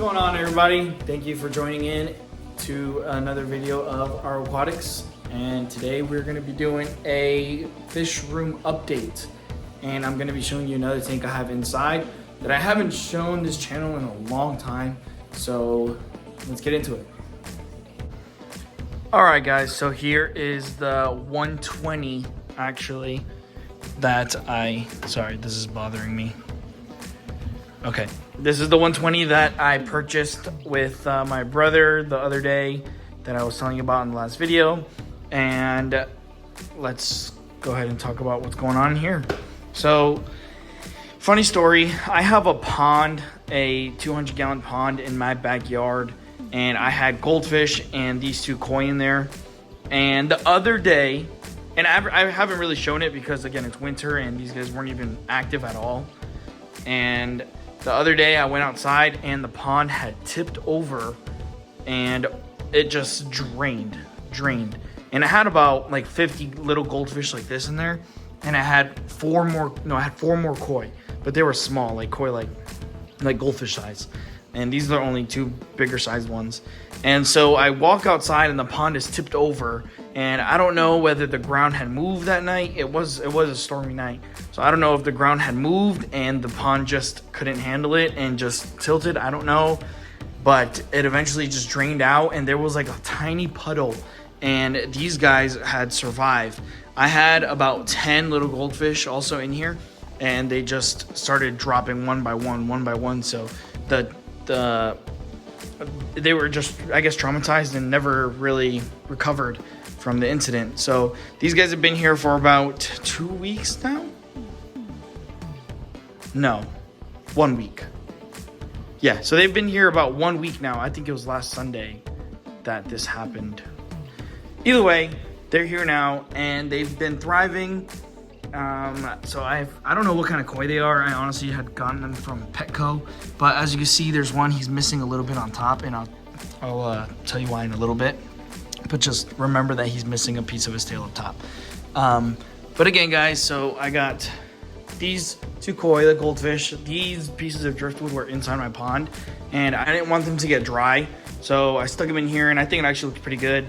going on, everybody? Thank you for joining in to another video of our aquatics, and today we're going to be doing a fish room update, and I'm going to be showing you another tank I have inside that I haven't shown this channel in a long time, so let's get into it. All right, guys, so here is the 120 actually that sorry, this is bothering me. Okay, this is the 120 that I purchased with my brother the other day that I was telling you about in the last video. And let's go ahead and talk about what's going on here. So, funny story, I have a pond, a 200-gallon pond in my backyard, and I had goldfish and these two koi in there. And the other day, and I haven't really shown it because, again, it's winter and these guys weren't even active at all. And the other day I went outside and the pond had tipped over and it just drained. And I had about like 50 little goldfish like this in there. And I had four more koi, but they were small, like koi, like goldfish size. And these are only two bigger sized ones. And so I walk outside and the pond is tipped over. And I don't know whether the ground had moved that night. It was a stormy night. So I don't know if the ground had moved and the pond just couldn't handle it and just tilted. I don't know. But it eventually just drained out and there was like a tiny puddle. And these guys had survived. I had about 10 little goldfish also in here. And they just started dropping one by one. So they were just, I guess, traumatized and never really recovered from the incident. So these guys have been here for about 2 weeks now. No, 1 week. Yeah, so they've been here about 1 week now. I think it was last Sunday that this happened. Either way, they're here now and they've been thriving. So I don't know what kind of koi they are. I honestly had gotten them from Petco, but as you can see, there's one, he's missing a little bit on top, and I'll tell you why in a little bit. But just remember that he's missing a piece of his tail up top. But again, guys, so I got these two koi, the goldfish. These pieces of driftwood were inside my pond, and I didn't want them to get dry, so I stuck them in here, and I think it actually looks pretty good.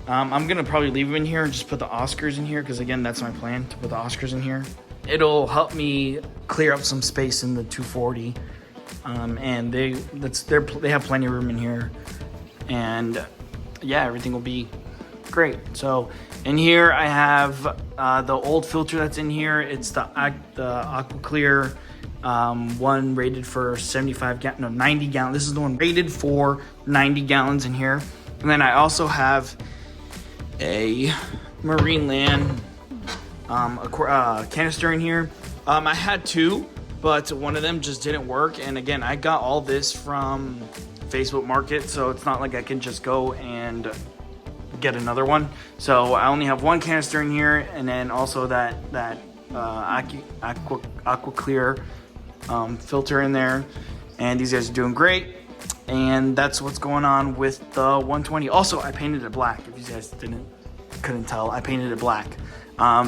I'm gonna probably leave them in here and just put the Oscars in here, because again, that's my plan, to put the Oscars in here. It'll help me clear up some space in the 240, and they have plenty of room in here, and yeah, everything will be great. So in here I have the old filter that's in here. It's the AquaClear one rated for 90 gallons. This is the one rated for 90 gallons in here. And then I also have a Marine Land canister in here. I had two, but one of them just didn't work. And again, I got all this from Facebook Market, so it's not like I can just go and get another one. So I only have one canister in here, and then also that AquaClear filter in there. And these guys are doing great. And that's what's going on with the 120. Also, I painted it black. If you guys couldn't tell, I painted it black.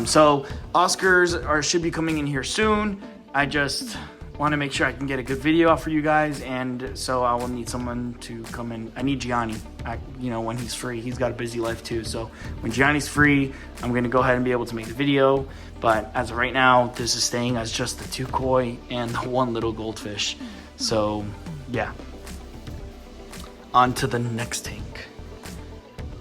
So Oscars should be coming in here soon. I just want to make sure I can get a good video out for you guys, and so I will need someone to come in. I need Gianni, when he's free. He's got a busy life too, so when Gianni's free, I'm going to go ahead and be able to make the video. But as of right now, this is staying as just the two koi and the one little goldfish. So yeah. On to the next tank.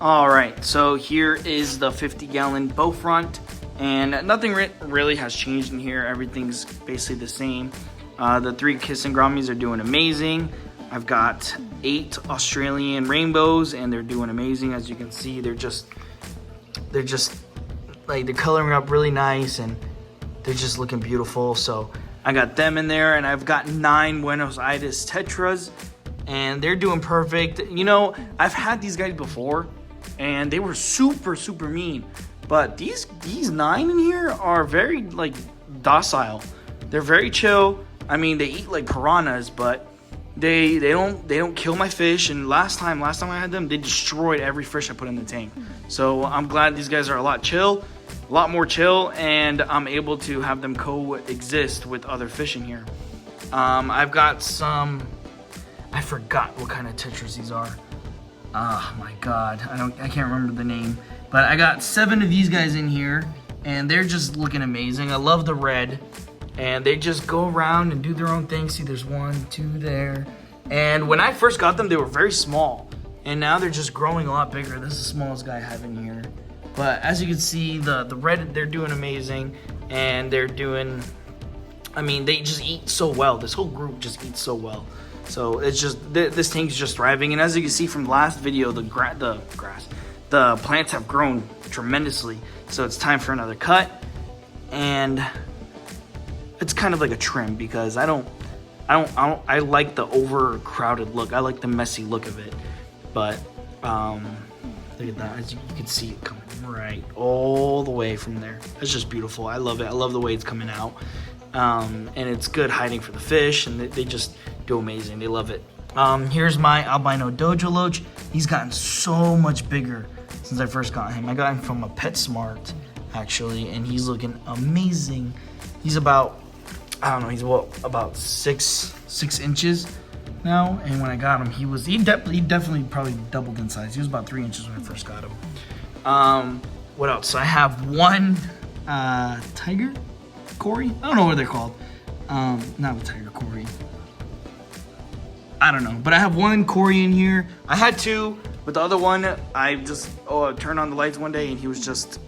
All right, so here is the 50-gallon bow front, and nothing really has changed in here. Everything's basically the same. The three kissing grammies are doing amazing. I've got 8 Australian rainbows, and they're doing amazing. As you can see, they're just like, they're coloring up really nice, and they're just looking beautiful. So I got them in there, and I've got 9 Buenos Aires tetras, and they're doing perfect. I've had these guys before, and they were super mean, but these 9 in here are very docile. They're very chill. I mean, they eat like piranhas, but they don't kill my fish. And last time I had them, they destroyed every fish I put in the tank. So I'm glad these guys are a lot more chill, and I'm able to have them coexist with other fish in here. I've got some I forgot what kind of tetras these are. Oh my God, I can't remember the name. But I got 7 of these guys in here, and they're just looking amazing. I love the red, and they just go around and do their own thing. See, there's 1, 2 there. And when I first got them, they were very small, and now they're just growing a lot bigger. This is the smallest guy I have in here. But as you can see, the red, they're doing amazing, and they're doing, I mean, they just eat so well. This whole group just eats so well. So it's just, this tank's just thriving. And as you can see from the last video, the plants have grown tremendously. So it's time for another cut. And it's kind of like a trim because I like the overcrowded look. I like the messy look of it. But look at that. As you can see it coming right all the way from there. It's just beautiful. I love it. I love the way it's coming out. And it's good hiding for the fish, and they just do amazing. They love it. Here's my albino dojo loach. He's gotten so much bigger since I first got him. I got him from a PetSmart, actually, and he's looking amazing. He's about, I don't know, he's about 6 inches now, and when I got him, he definitely probably doubled in size. He was about 3 inches when I first got him. What else? So I have one tiger Cory? I don't know what they're called. Not a tiger Cory. I don't know, but I have one Cory in here. I had 2, but the other one, I just turned on the lights one day and he was just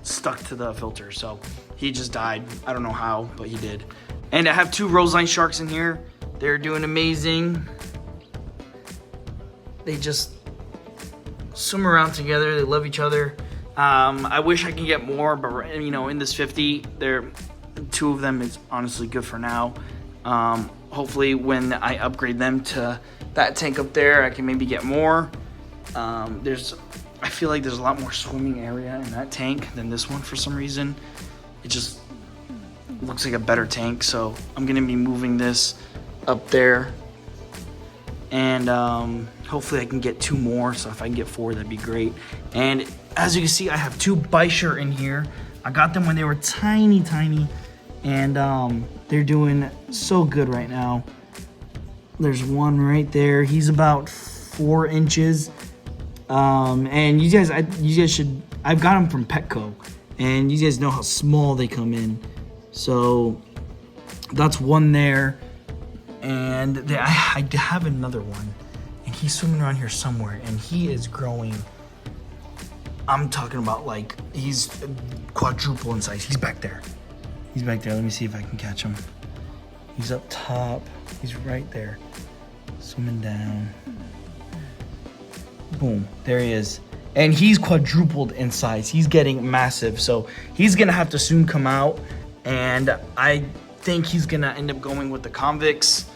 stuck to the filter, so he just died. I don't know how, but he did. And I have 2 roseline sharks in here. They're doing amazing. They just swim around together. They love each other. I wish I could get more, but you know, in this 50, 2 of them is honestly good for now. Hopefully when I upgrade them to that tank up there, I can maybe get more. I feel like there's a lot more swimming area in that tank than this one for some reason. It just looks like a better tank, so I'm gonna be moving this up there, and hopefully I can get 2 more. So if I can get 4, that'd be great. And as you can see, I have 2 Bisher in here. I got them when they were tiny, and they're doing so good right now. There's one right there. He's about 4 inches. And you guys should, I've got them from Petco, and you guys know how small they come in. So that's one there. And I have another one, and he's swimming around here somewhere, and he is growing. I'm talking about, like, he's quadruple in size. He's back there. Let me see if I can catch him. He's up top. He's right there. Swimming down. Boom. There he is. And he's quadrupled in size. He's getting massive. So he's going to have to soon come out. And I think he's going to end up going with the Convicts.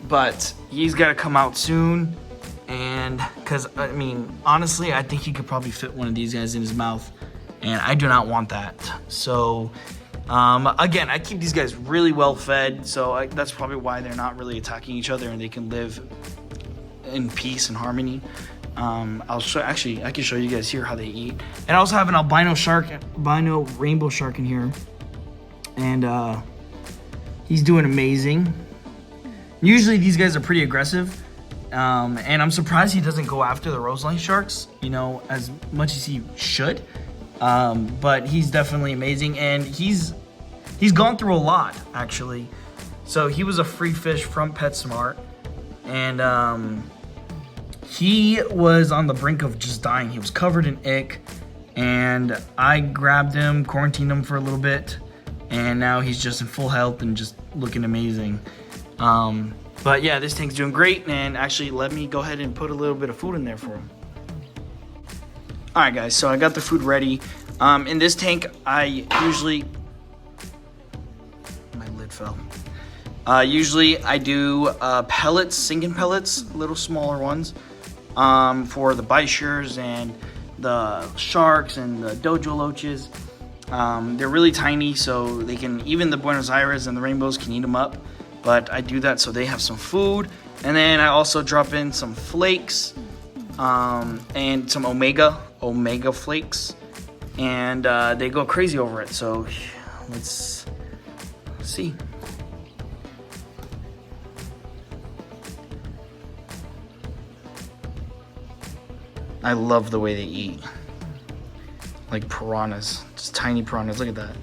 But he's got to come out soon. And because, I mean, honestly, I think he could probably fit one of these guys in his mouth. And I do not want that. So again, I keep these guys really well fed, so that's probably why they're not really attacking each other, and they can live in peace and harmony. I'll show, actually, I can show you guys here how they eat. And I also have an albino rainbow shark in here, and he's doing amazing. Usually these guys are pretty aggressive, and I'm surprised he doesn't go after the roseline sharks, you know, as much as he should. But he's definitely amazing, and he's gone through a lot, actually. So he was a free fish from PetSmart, and he was on the brink of just dying. He was covered in ick, and I grabbed him, quarantined him for a little bit, and now he's just in full health and just looking amazing. But yeah, this tank's doing great, and actually let me go ahead and put a little bit of food in there for him. Alright guys, so I got the food ready. In this tank, I usually... My lid fell. Usually I do pellets, sinking pellets, little smaller ones, for the Bishers and the sharks and the dojo loaches. They're really tiny, so they can, even the Buenos Aires and the rainbows can eat them up. But I do that so they have some food. And then I also drop in some flakes, and some omega flakes, and they go crazy over it. So let's see. I love the way they eat. Like piranhas, just tiny piranhas. Look at that.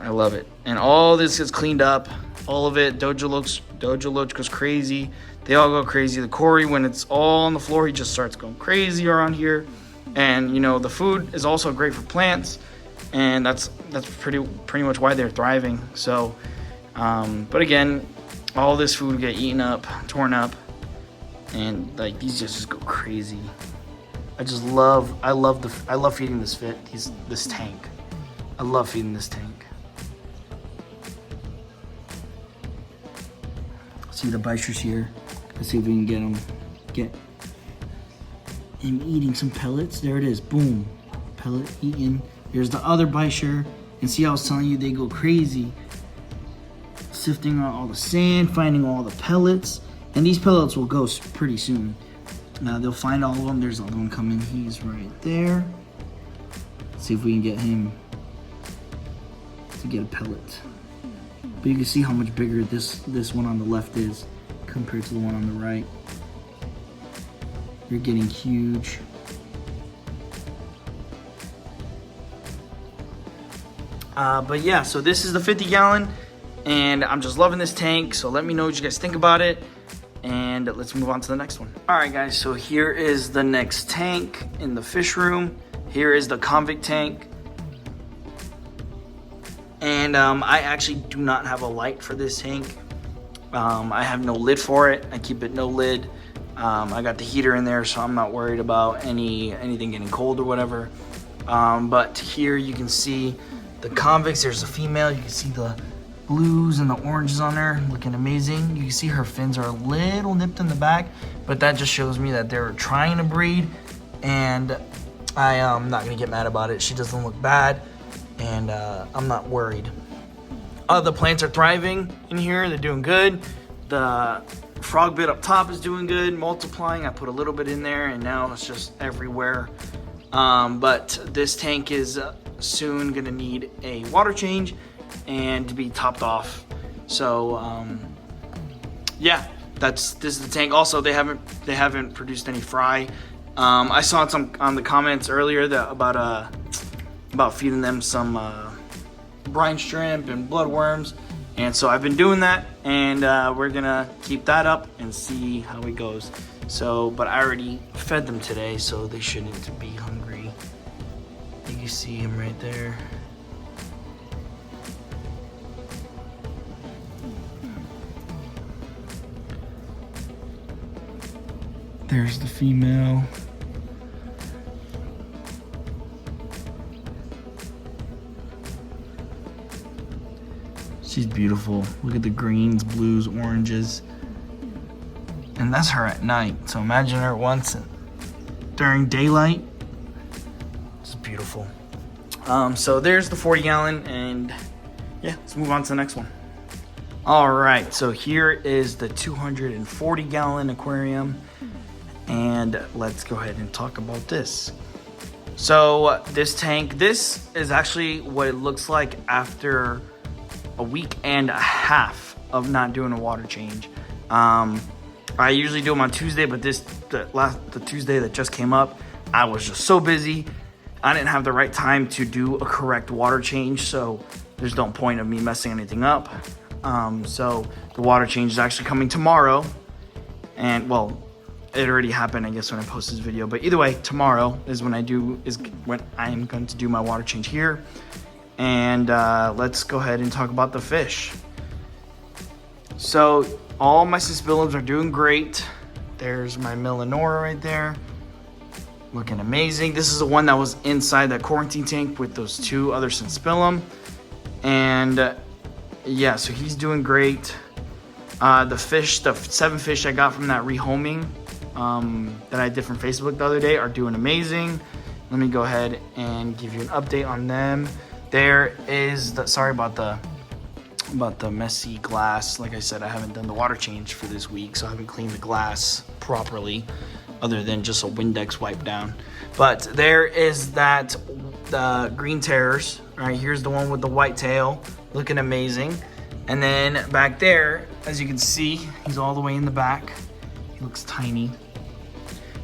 I love it. And all this is cleaned up. All of it. Dojo Loach goes crazy. They all go crazy. The Cory, when it's all on the floor, he just starts going crazy around here. And you know, the food is also great for plants, and that's pretty much why they're thriving. So, but again, all this food get eaten up, torn up, and like these just go crazy. I love feeding this tank. I love feeding this tank. See the bichers here. Let's see if we can get him eating some pellets. There it is. Boom. Pellet eaten. Here's the other bicher. And see, I was telling you, they go crazy. Sifting out all the sand, finding all the pellets. And these pellets will go pretty soon. Now they'll find all of them. There's another one coming. He's right there. Let's see if we can get him to get a pellet. But you can see how much bigger this one on the left is compared to the one on the right. You're getting huge. But yeah, so this is the 50 gallon, and I'm just loving this tank. So let me know what you guys think about it, and let's move on to the next one. All right, guys, so here is the next tank in the fish room. Here is the Convict tank. And I actually do not have a light for this tank. I have no lid for it. I keep it no lid. I got the heater in there, so I'm not worried about anything getting cold or whatever. But here you can see the convicts. There's a female. You can see the blues and the oranges on there, looking amazing. You can see her fins are a little nipped in the back, but that just shows me that they're trying to breed, and I am not gonna get mad about it. She doesn't look bad, and I'm not worried. The plants are thriving in here. They're doing good. The frog bit up top is doing good, multiplying. I put a little bit in there, and now it's just everywhere. But this tank is soon gonna need a water change and to be topped off. So yeah, this is the tank. Also, they haven't produced any fry. I saw some on the comments earlier that about feeding them some brine shrimp and bloodworms, and so I've been doing that, and we're gonna keep that up and see how it goes. So, but I already fed them today, so they shouldn't be hungry. You can see him right there. There's the female. She's beautiful. Look at the greens, blues, oranges. And that's her at night. So imagine her once during daylight. It's beautiful. So there's the 40 gallon, and yeah, let's move on to the next one. All right, so here is the 240 gallon aquarium, and let's go ahead and talk about this. So this tank, this is actually what it looks like after a week and a half of not doing a water change. I usually do them on Tuesday, but the Tuesday that just came up, I was just so busy. I didn't have the right time to do a correct water change, so there's no point of me messing anything up. So the water change is actually coming tomorrow, and well, it already happened, I guess, when I post this video. But either way, tomorrow is when I am going to do my water change here. And let's go ahead and talk about the fish. So all my Severums are doing great. There's my Melanora right there, looking amazing. This is the one that was inside that quarantine tank with those two other Severum. And yeah, so he's doing great. The 7 fish I got from that rehoming that I did from Facebook the other day are doing amazing. Let me go ahead and give you an update on them. There is sorry about the messy glass. Like I said, I haven't done the water change for this week, so I haven't cleaned the glass properly, other than just a Windex wipe down. But there is the green terrors. Right, here's the one with the white tail, looking amazing. And then back there, as you can see, he's all the way in the back. He looks tiny.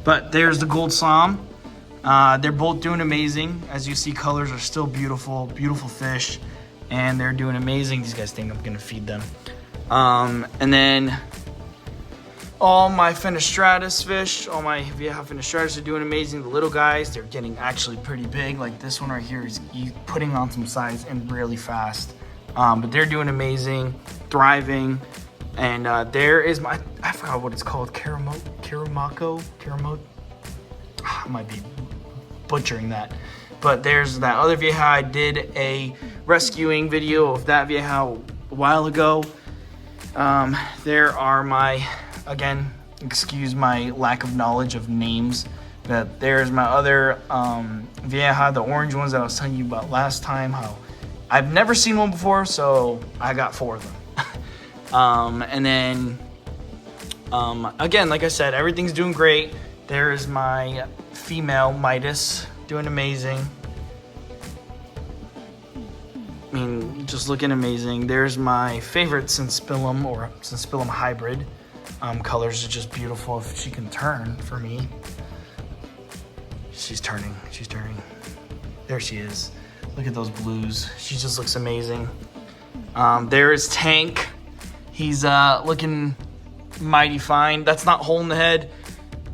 But there's the gold som. They're both doing amazing. As you see, colors are still beautiful, beautiful fish, and they're doing amazing. These guys think I'm gonna feed them. And then all my Fenestratus fish, all my Vieja Fenestratus are doing amazing. The little guys, they're getting actually pretty big. Like this one right here is putting on some size and really fast. But they're doing amazing, thriving. And there is my, I forgot what it's called, Karamako? I might be butchering that. But there's that other Vieja. I did a rescuing video of that Vieja a while ago. There are my, again, excuse my lack of knowledge of names, but there's my other Vieja, the orange ones that I was telling you about last time, how I've never seen one before, so I got 4 of them. And then, again, like I said, everything's doing great. There's my female Midas doing amazing. I mean, just looking amazing. There's my favorite Senspillum or Senspillum hybrid. Colors are just beautiful. If she can turn for me. She's turning. There she is. Look at those blues. She just looks amazing. There is Tank. He's looking mighty fine. That's not hole in the head.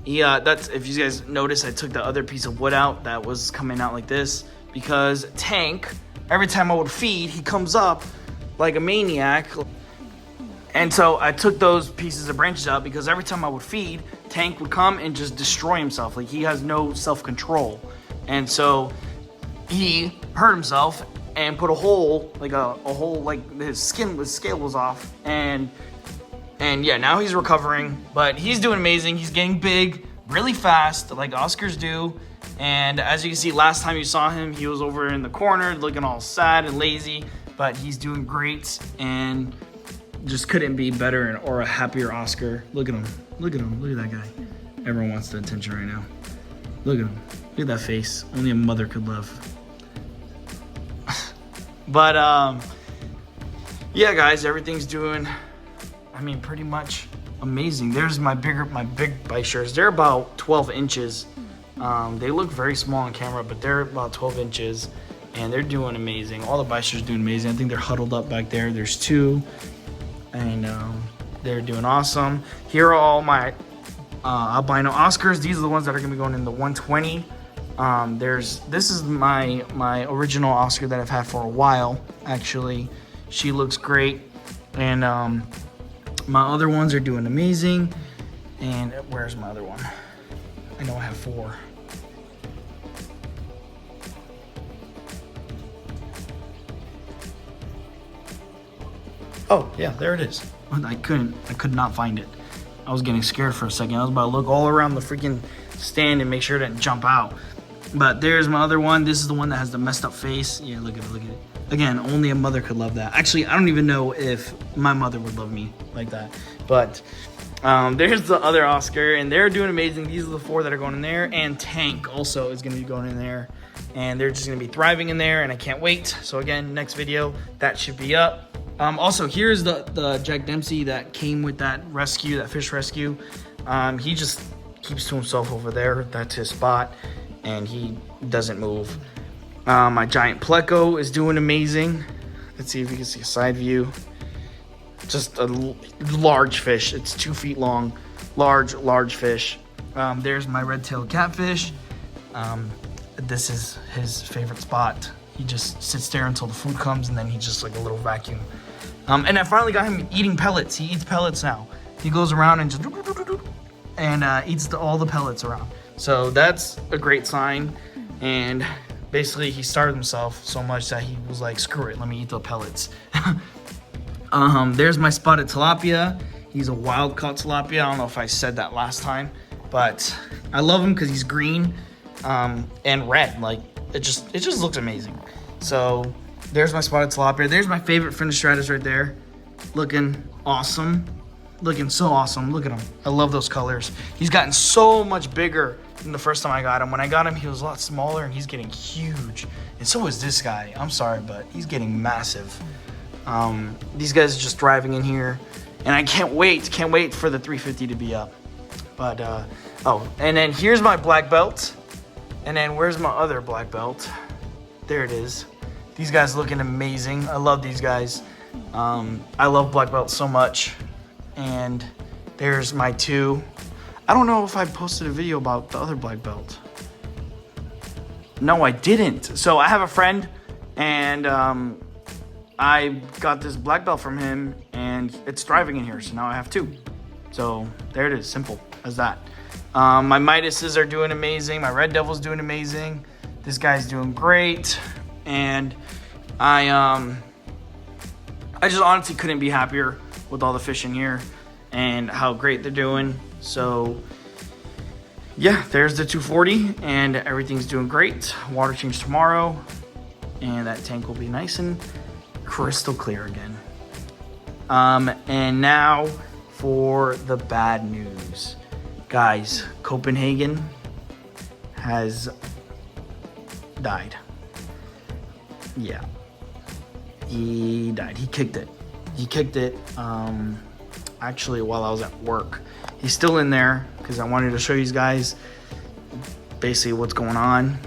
That's, if you guys notice, I took the other piece of wood out that was coming out like this, because Tank, every time I would feed, he comes up like a maniac. And so I took those pieces of branches out because every time I would feed, Tank would come and just destroy himself. Like, he has no self-control. And so he hurt himself and put a hole, like a hole, like his scale was off. And yeah, now he's recovering, but he's doing amazing. He's getting big really fast, like Oscars do. And as you can see, last time you saw him, he was over in the corner looking all sad and lazy, but he's doing great and just couldn't be better or a happier Oscar. Look at him. Look at him. Look at that guy. Everyone wants the attention right now. Look at him. Look at that face. Only a mother could love. But yeah, guys, everything's doing, I mean, pretty much amazing. There's my big bichers. They're about 12 inches. They look very small on camera, but they're about 12 inches, and they're doing amazing. All the bichers are doing amazing. I think they're huddled up back there. There's 2, and they're doing awesome. Here are all my albino Oscars. These are the ones that are gonna be going in the 120. This is my original Oscar that I've had for a while, actually. She looks great. And my other ones are doing amazing. And where's my other one? I know I have 4. Oh, yeah, there it is. I could not find it. I was getting scared for a second. I was about to look all around the freaking stand and make sure it didn't jump out. But there's my other one. This is the one that has the messed up face. Yeah, look at it, look at it. Again, only a mother could love that. Actually, I don't even know if my mother would love me like that. But there's the other Oscar, and they're doing amazing. These are the 4 that are going in there. And Tank also is going to be going in there. And they're just going to be thriving in there, and I can't wait. So again, next video, that should be up. Also, here's the Jack Dempsey that came with that rescue, that fish rescue. He just keeps to himself over there. That's his spot. And he doesn't move. My giant pleco is doing amazing. Let's see if you can see a side view. Just a large fish. It's 2 feet long. Large fish. There's my red-tailed catfish. This is his favorite spot. He just sits there until the food comes, and then he's just like a little vacuum. And I finally got him eating pellets. He eats pellets now. He goes around and just eats all the pellets around. So that's a great sign. And basically he starved himself so much that he was like, screw it, let me eat the pellets. There's my spotted tilapia. He's a wild caught tilapia. I don't know if I said that last time, but I love him because he's green and red. Like it just looks amazing. So there's my spotted tilapia. There's my favorite Fenestratus right there. Looking awesome. Looking so awesome. Look at him. I love those colors. He's gotten so much bigger than the first time I got him. When I got him, he was a lot smaller, and he's getting huge. And so is this guy. I'm sorry, but he's getting massive. These guys are just thriving in here. And I can't wait for the 350 to be up. But, oh, and then here's my black belt. And then where's my other black belt? There it is. These guys looking amazing. I love these guys. I love black belts so much. And there's my 2. I don't know if I posted a video about the other black belt. No, I didn't. So I have a friend, and I got this black belt from him, and it's thriving in here. So now I have 2. So there it is, simple as that. My Midases are doing amazing. My Red Devil's doing amazing. This guy's doing great. And I just honestly couldn't be happier with all the fish in here and how great they're doing. So yeah, there's the 240 and everything's doing great. Water change tomorrow and that tank will be nice and crystal clear again. And now for the bad news. Guys, Copenhagen has died. Yeah, he died. He kicked it. Actually, while I was at work. He's still in there because I wanted to show you guys basically what's going on.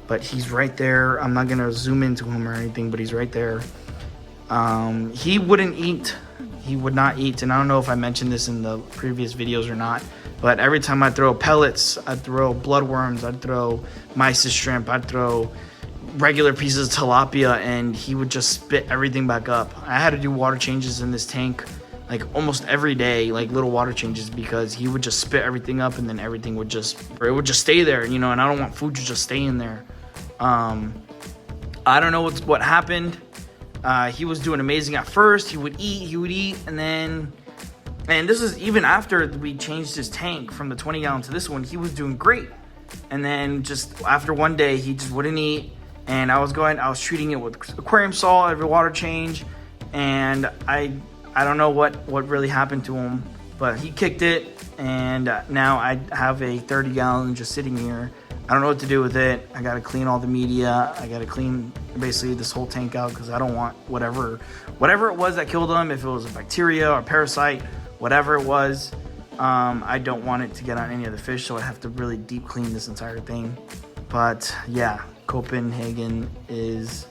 But he's right there. I'm not gonna zoom into him or anything, but he's right there. He wouldn't eat. He would not eat, and I don't know if I mentioned this in the previous videos or not, but every time I throw pellets, I'd throw bloodworms, I'd throw mysis shrimp, I'd throw regular pieces of tilapia, and he would just spit everything back up. I had to do water changes in this tank like almost every day, like little water changes, because he would just spit everything up, and then everything would just stay there, you know, and I don't want food to just stay in there. I don't know what happened. He was doing amazing at first. He would eat, and this is even after we changed his tank from the 20 gallon to this one. He was doing great, and then just after one day, he just wouldn't eat. And I was treating it with aquarium salt every water change, and I don't know what really happened to him, but he kicked it, and now I have a 30 gallon just sitting here. I don't know what to do with it. I got to clean all the media. I got to clean basically this whole tank out because I don't want whatever it was that killed him, if it was a bacteria or parasite, whatever it was, I don't want it to get on any of the fish, so I have to really deep clean this entire thing. But yeah, Copenhagen is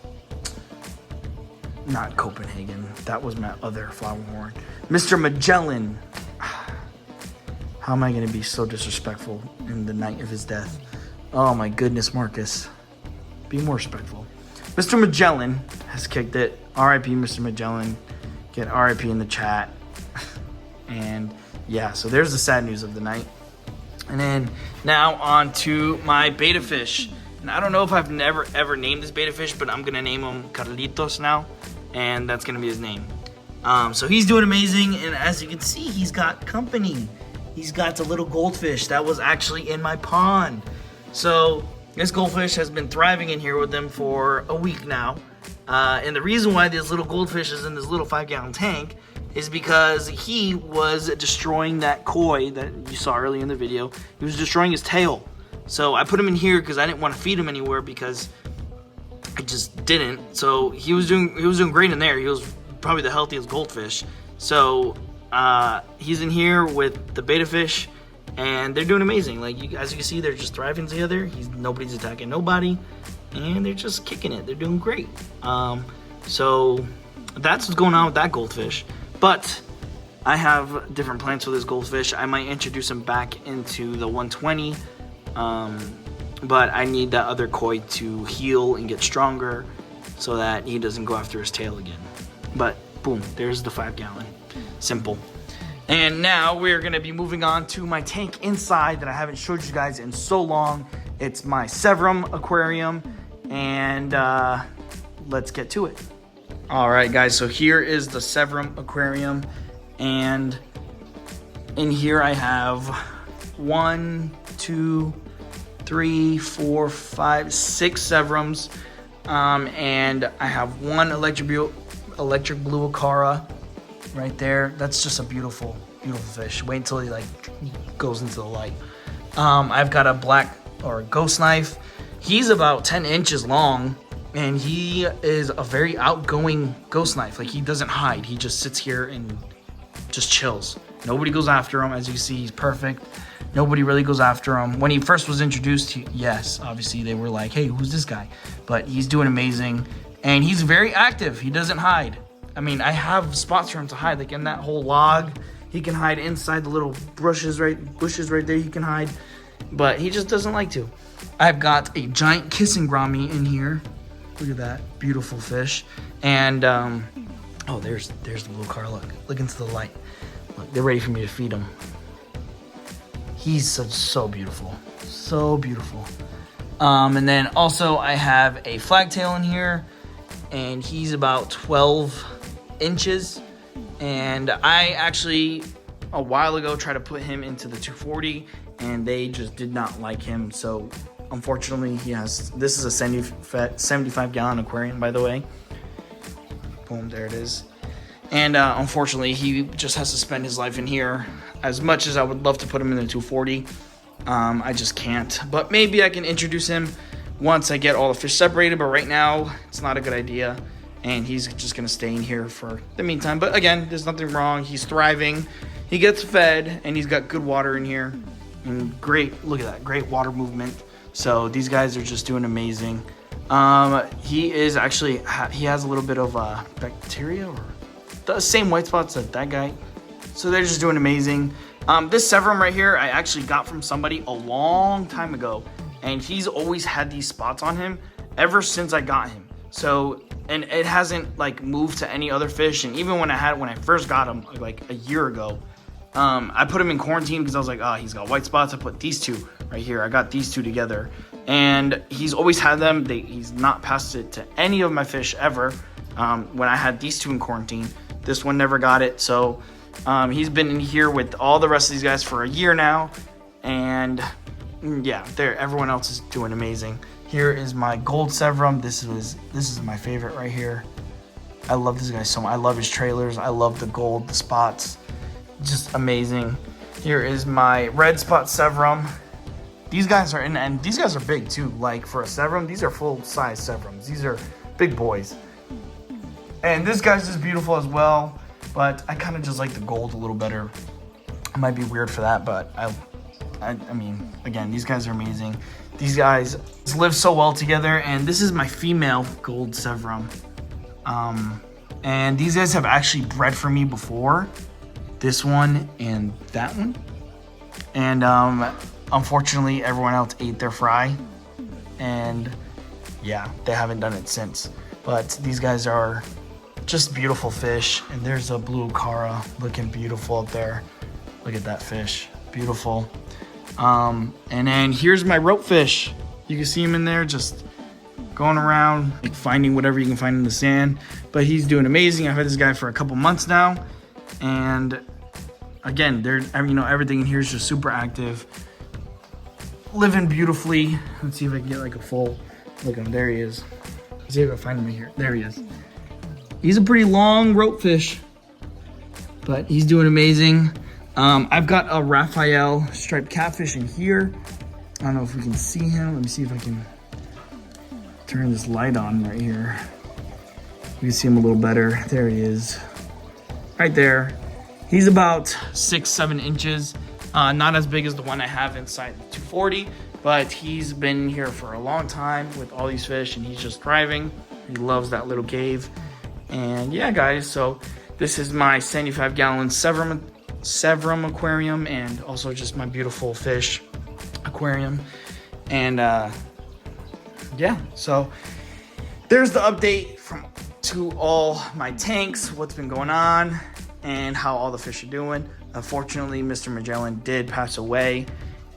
not Copenhagen. That was my other flowerhorn. Mr. Magellan. How am I going to be so disrespectful in the night of his death? Oh my goodness, Marcus. Be more respectful. Mr. Magellan has kicked it. R.I.P. Mr. Magellan. Get R.I.P. in the chat. And yeah, so there's the sad news of the night. And then now on to my beta fish. And I don't know if I've ever named this beta fish, but I'm going to name him Carlitos now. And that's going to be his name. So he's doing amazing. And as you can see, he's got company. He's got a little goldfish that was actually in my pond. So this goldfish has been thriving in here with them for a week now. And the reason why this little goldfish is in this little 5 gallon tank is because he was destroying that koi that you saw earlier in the video. He was destroying his tail. So I put him in here because I didn't want to feed him anywhere because I just didn't. So he was doing great in there. He was probably the healthiest goldfish. So he's in here with the beta fish, and they're doing amazing. Like as you can see, they're just thriving together. Nobody's attacking nobody, and they're just kicking it. They're doing great. So that's what's going on with that goldfish. But I have different plans for this goldfish. I might introduce him back into the 120, but I need that other koi to heal and get stronger so that he doesn't go after his tail again. But boom, there's the 5 gallon. Simple. And now we're gonna be moving on to my tank inside that I haven't showed you guys in so long. It's my Severum aquarium, and let's get to it. All right, guys, so here is the Severum aquarium, and in here I have 1, 2, 3, 4, 5, 6 Severums, and I have one electric blue Acara right there. That's just a beautiful fish. Wait until he goes into the light. I've got a black or ghost knife. He's about 10 inches long, and he is a very outgoing ghost knife. Like, he doesn't hide. He just sits here and just chills. Nobody goes after him. As you can see, he's perfect. Nobody really goes after him. When he first was introduced, yes, obviously they were like, hey, who's this guy? But he's doing amazing. And he's very active. He doesn't hide. I mean, I have spots for him to hide. Like in that whole log, he can hide inside the little bushes right there. He can hide. But he just doesn't like to. I've got a giant kissing gourami in here. Look at that. Beautiful fish. And, oh, there's the blue car. Look into the light. Look, they're ready for me to feed him. He's so beautiful. So beautiful. And then also I have a flagtail in here. And he's about 12 inches. And I actually, a while ago, tried to put him into the 240. And they just did not like him. So, unfortunately, this is a 75-gallon aquarium, by the way. Boom, there it is. And unfortunately, he just has to spend his life in here. As much as I would love to put him in the 240, I just can't. But maybe I can introduce him once I get all the fish separated. But right now, it's not a good idea. And he's just going to stay in here for the meantime. But again, there's nothing wrong. He's thriving. He gets fed, and he's got good water in here. And great, look at that, great water movement. So these guys are just doing amazing. He is actually, he has a little bit of bacteria, or the same white spots that guy. So they're just doing amazing. This Severum right here, I actually got from somebody a long time ago. And he's always had these spots on him ever since I got him. So, and it hasn't like moved to any other fish. And even when I first got him like a year ago, I put him in quarantine because I was like, oh, he's got white spots. I put these two right here. I got these two together. And he's always had them. He's not passed it to any of my fish ever. When I had these two in quarantine, this one never got it. So he's been in here with all the rest of these guys for a year now. And yeah, everyone else is doing amazing. Here is my gold Severum. This is my favorite right here. I love this guy so much. I love his trailers. I love the gold, the spots. Just amazing. Here is my red spot Severum. These guys are and these guys are big too. Like for a Severum, these are full size Severums. These are big boys. And this guy's just beautiful as well. But I kind of just like the gold a little better. It might be weird for that, but I mean, again, these guys are amazing. These guys live so well together. And this is my female gold Severum. And these guys have actually bred for me before. This one and that one. And unfortunately, everyone else ate their fry. And yeah, they haven't done it since. But these guys are just beautiful fish. And there's a blue cara looking beautiful up there. Look at that fish. Beautiful. And then here's my rope fish. You can see him in there just going around, like finding whatever you can find in the sand. But he's doing amazing. I've had this guy for a couple months now. And again, everything in here is just super active, living beautifully. Let's see if I can get like a full look at him. There he is. Let's see if I can find him in here. There he is. He's a pretty long rope fish, but he's doing amazing. I've got a Raphael striped catfish in here. I don't know if we can see him. Let me see if I can turn this light on right here. We can see him a little better. There he is. Right there. He's about 6-7 inches. Not as big as the one I have inside the 240, but he's been here for a long time with all these fish, and he's just thriving. He loves that little cave. And yeah, guys, so this is my 75-gallon Severum aquarium, and also just my beautiful fish aquarium. And yeah, so there's the update to all my tanks, what's been going on, and how all the fish are doing. Unfortunately, Mr. Magellan did pass away,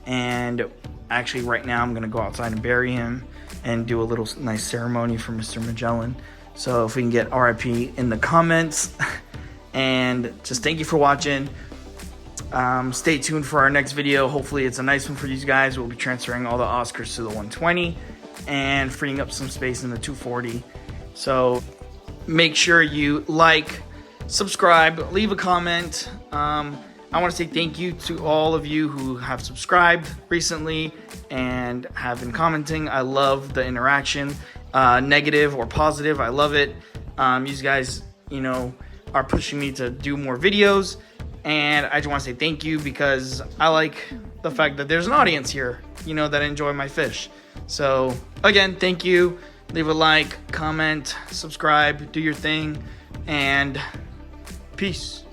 and actually right now I'm gonna go outside and bury him and do a little nice ceremony for Mr. Magellan. So if we can get RIP in the comments. And just thank you for watching. Stay tuned for our next video. Hopefully it's a nice one for these guys. We'll be transferring all the Oscars to the 120 and freeing up some space in the 240. So make sure you like, subscribe, leave a comment. I want to say thank you to all of you who have subscribed recently and have been commenting. I love the interaction, negative or positive. I love it. You guys, are pushing me to do more videos, And I just want to say thank you because I like the fact that there's an audience here, you know, that enjoy my fish. So again, thank you. Leave a like, comment, subscribe, do your thing, and peace.